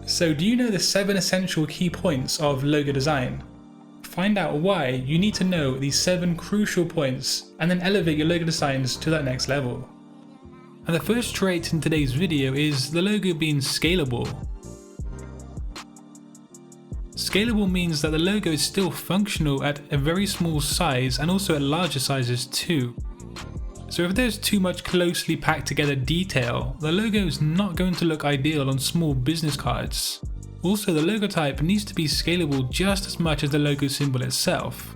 So do you know the 7 essential key points of logo design? Find out why you need to know these 7 crucial points and then elevate your logo designs to that next level. And the first trait in today's video is the logo being scalable. Scalable means that the logo is still functional at a very small size and also at larger sizes too. So if there's too much closely packed together detail, the logo is not going to look ideal on small business cards. Also, the logo type needs to be scalable just as much as the logo symbol itself.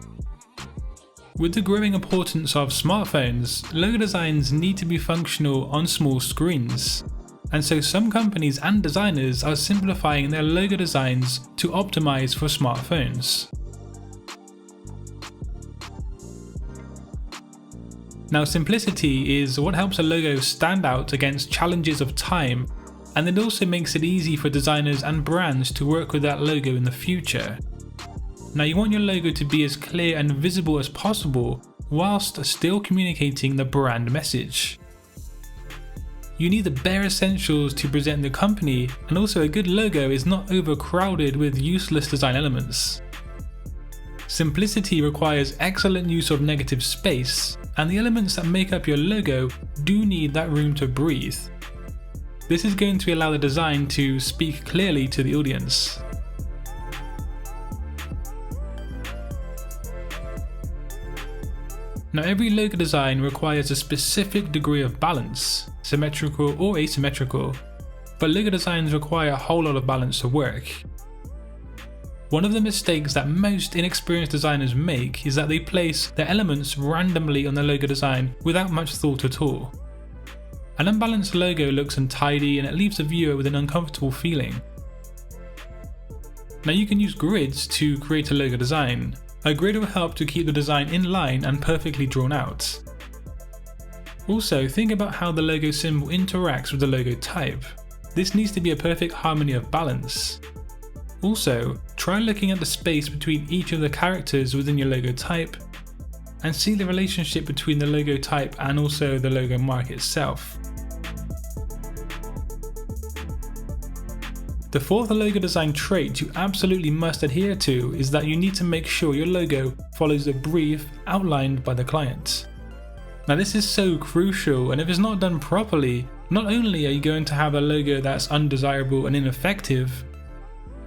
With the growing importance of smartphones, logo designs need to be functional on small screens. And so some companies and designers are simplifying their logo designs to optimize for smartphones. Now, simplicity is what helps a logo stand out against challenges of time, and it also makes it easy for designers and brands to work with that logo in the future. Now, you want your logo to be as clear and visible as possible whilst still communicating the brand message. You need the bare essentials to present the company, and also a good logo is not overcrowded with useless design elements. Simplicity requires excellent use of negative space, and the elements that make up your logo do need that room to breathe. This is going to allow the design to speak clearly to the audience. Now, every logo design requires a specific degree of balance, symmetrical or asymmetrical, but logo designs require a whole lot of balance to work. One of the mistakes that most inexperienced designers make is that they place their elements randomly on the logo design without much thought at all. An unbalanced logo looks untidy and it leaves the viewer with an uncomfortable feeling. Now, you can use grids to create a logo design. A grid will help to keep the design in line and perfectly drawn out. Also, think about how the logo symbol interacts with the logo type. This needs to be a perfect harmony of balance. Also, try looking at the space between each of the characters within your logo type and see the relationship between the logo type and also the logo mark itself. The fourth logo design trait you absolutely must adhere to is that you need to make sure your logo follows the brief outlined by the client. Now, this is so crucial, and if it's not done properly, not only are you going to have a logo that's undesirable and ineffective,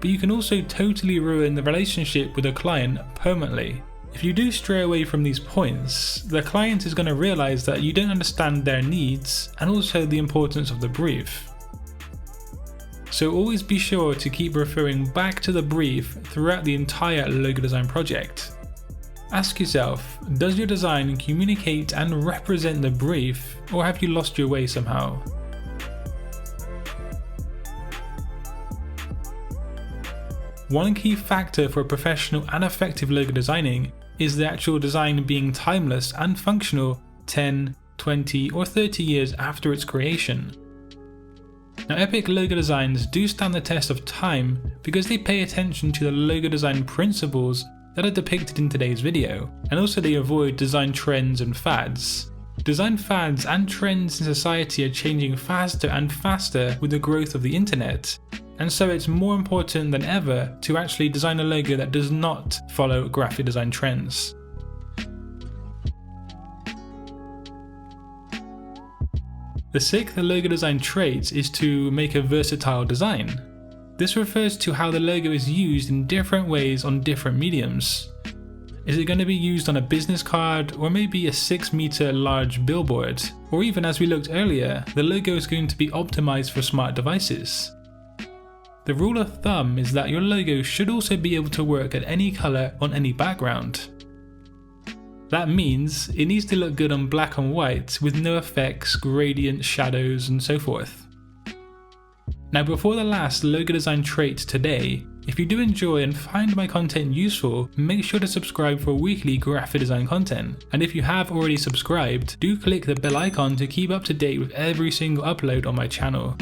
but you can also totally ruin the relationship with a client permanently. If you do stray away from these points, the client is going to realize that you don't understand their needs and also the importance of the brief. So always be sure to keep referring back to the brief throughout the entire logo design project. Ask yourself, does your design communicate and represent the brief, or have you lost your way somehow? One key factor for professional and effective logo designing is the actual design being timeless and functional 10, 20 or 30 years after its creation. Now, epic logo designs do stand the test of time because they pay attention to the logo design principles that are depicted in today's video, and also they avoid design trends and fads. Design fads and trends in society are changing faster and faster with the growth of the internet. And so it's more important than ever to actually design a logo that does not follow graphic design trends. The sixth logo design trait is to make a versatile design. This refers to how the logo is used in different ways on different mediums. Is it going to be used on a business card, or maybe a 6-meter large billboard? Or even, as we looked earlier, the logo is going to be optimized for smart devices. The rule of thumb is that your logo should also be able to work at any color on any background. That means it needs to look good on black and white with no effects, gradients, shadows, and so forth. Now, before the last logo design trait today, if you do enjoy and find my content useful, make sure to subscribe for weekly graphic design content. And if you have already subscribed, do click the bell icon to keep up to date with every single upload on my channel.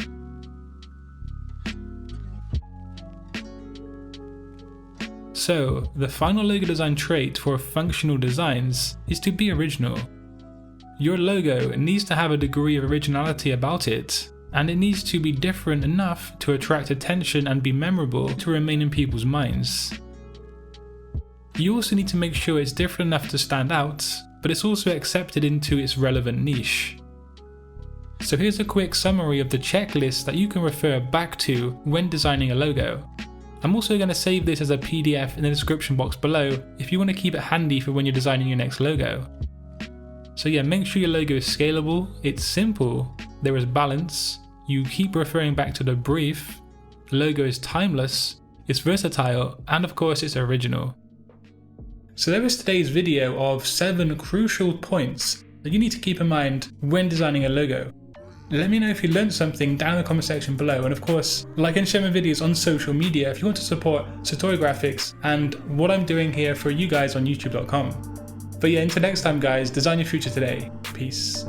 So, the final logo design trait for functional designs is to be original. Your logo needs to have a degree of originality about it, and it needs to be different enough to attract attention and be memorable to remain in people's minds. You also need to make sure it's different enough to stand out, but it's also accepted into its relevant niche. So here's a quick summary of the checklist that you can refer back to when designing a logo. I'm also going to save this as a PDF in the description box below if you want to keep it handy for when you're designing your next logo. So yeah, make sure your logo is scalable, it's simple, there is balance, you keep referring back to the brief, the logo is timeless, it's versatile, and of course it's original. So there is today's video of 7 crucial points that you need to keep in mind when designing a logo. Let me know if you learned something down in the comment section below, and of course, like and share my videos on social media if you want to support Satori Graphics and what I'm doing here for you guys on youtube.com. But yeah, until next time guys, design your future today. Peace.